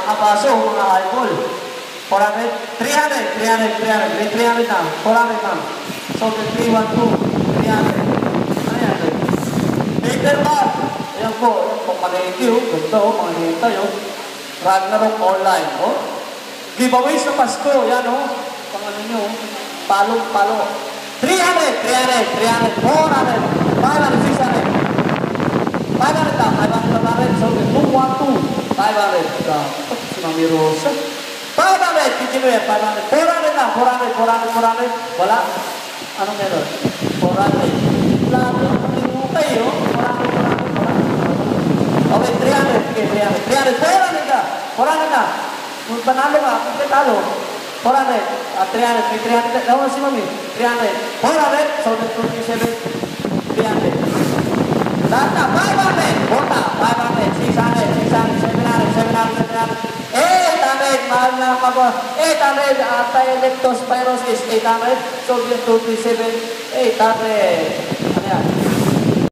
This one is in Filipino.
abaso, mga idol. 400, 300, 300, 300, may 300 na, 400 na. So, 312, 300. Ano yan? Peter Bob. Ayan po, pangingi, ganda o, pangingi tayo. Ragnarok online, o. Giveaways na Pasko, yan o. Pangano nyo, palo. 300, 300, 300, 400, 500, 600. 500 na, 500. So, 212, 500. Si Mami Rosa. 500, kitino yan, 500. 400 na, 400. Wala. Anong meron? 400. Lalo na pag-inutay, o. 400. Okay, 300. Okay, 300. 400 na. 400 na. Kung panalo ka, kung talo. 400. 300. May 300. Lawan si Mami. 300. 400. So, 227. 300. Lahat na. 500. Bota. 500. 600. 700. 800. Mahal na ako. 800. Leptospirosis. 800. So, 237. 800. Ano yan?